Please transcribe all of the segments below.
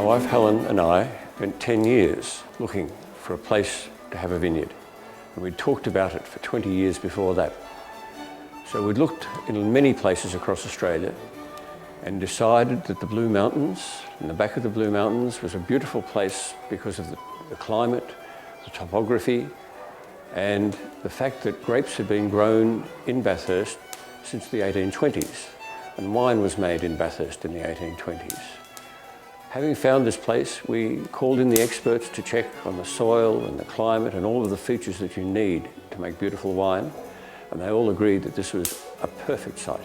My wife Helen and I spent 10 years looking for a place to have a vineyard, and we'd talked about it for 20 years before that. So we'd looked in many places across Australia and decided that the Blue Mountains, in the back of the Blue Mountains, was a beautiful place because of the climate, the topography, and the fact that grapes had been grown in Bathurst since the 1820s, and wine was made in Bathurst in the 1820s. Having found this place, we called in the experts to check on the soil and the climate and all of the features that you need to make beautiful wine, and they all agreed that this was a perfect site.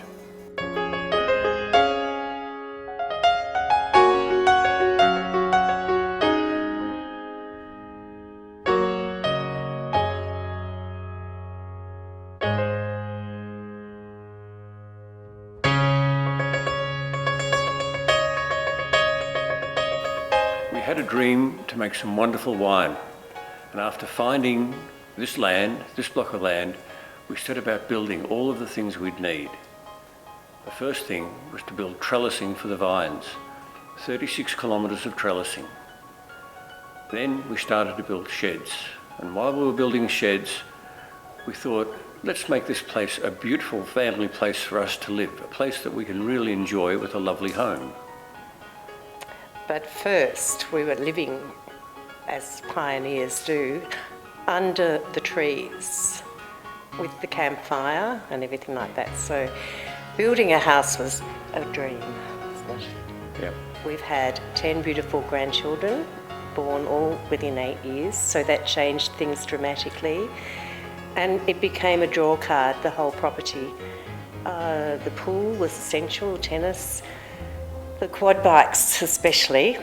We had a dream to make some wonderful wine, and after finding this land, this block of land, we set about building all of the things we'd need. The first thing was to build trellising for the vines, 36 kilometres of trellising. Then we started to build sheds, and while we were building sheds, we thought, let's make this place a beautiful family place for us to live, a place that we can really enjoy with a lovely home. But first, we were living, as pioneers do, under the trees with the campfire and everything like that. So building a house was a dream, wasn't it? Yep. We've had 10 beautiful grandchildren, born all within 8 years, so that changed things dramatically. And it became a draw card, the whole property. The pool was essential, tennis, the quad bikes especially,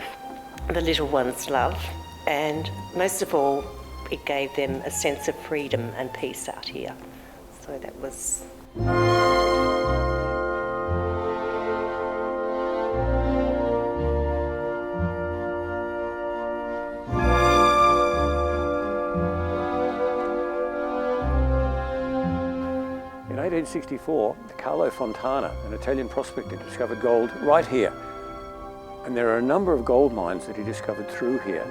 the little ones love, and most of all, it gave them a sense of freedom and peace out here. So that was... In 1864, Carlo Fontana, an Italian prospector, discovered gold right here. And there are a number of gold mines that he discovered through here.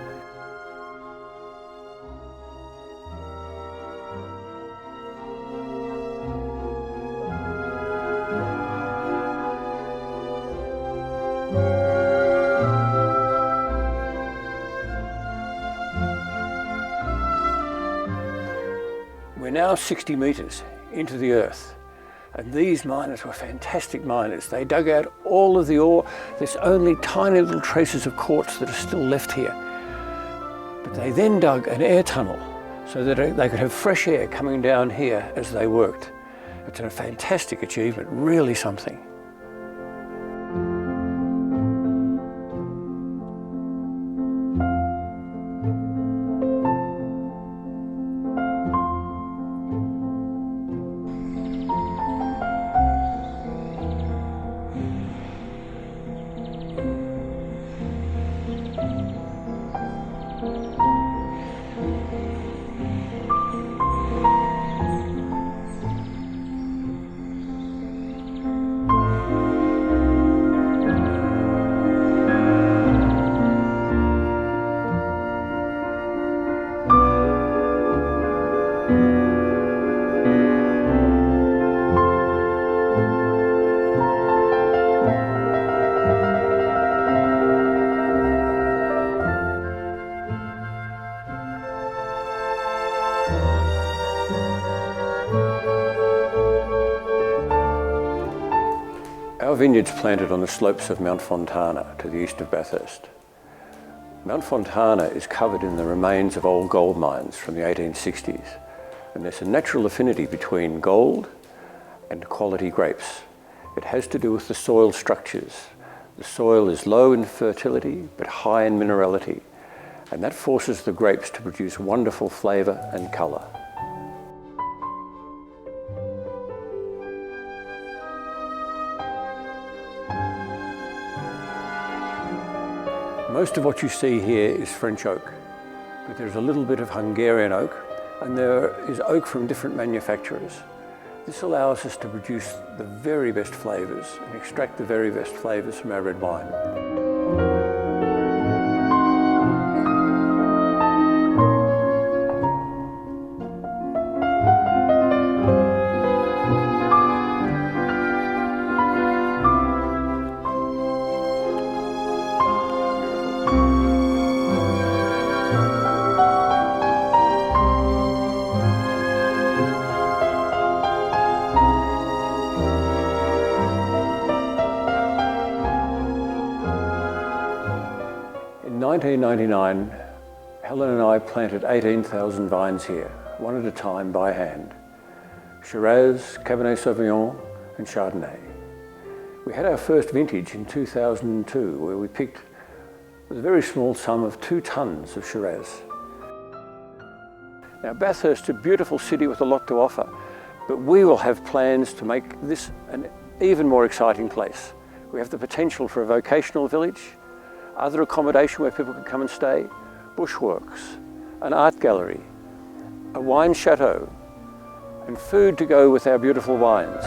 We're now 60 metres into the earth, and these miners were fantastic miners. They dug out all of the ore. There's only tiny little traces of quartz that are still left here. But they then dug an air tunnel so that they could have fresh air coming down here as they worked. It's a fantastic achievement, really something. Our vineyard's planted on the slopes of Mount Fontana to the east of Bathurst. Mount Fontana is covered in the remains of old gold mines from the 1860s, and there's a natural affinity between gold and quality grapes. It has to do with the soil structures. The soil is low in fertility but high in minerality, and that forces the grapes to produce wonderful flavour and colour. Most of what you see here is French oak, but there's a little bit of Hungarian oak, and there is oak from different manufacturers. This allows us to produce the very best flavours and extract the very best flavours from our red wine. In 1999, Helen and I planted 18,000 vines here, one at a time by hand. Shiraz, Cabernet Sauvignon and Chardonnay. We had our first vintage in 2002 where we picked with a very small sum of 2 tonnes of Shiraz. Now Bathurst is a beautiful city with a lot to offer, but we will have plans to make this an even more exciting place. We have the potential for a vocational village, other accommodation where people can come and stay, bushworks, an art gallery, a wine chateau, and food to go with our beautiful wines.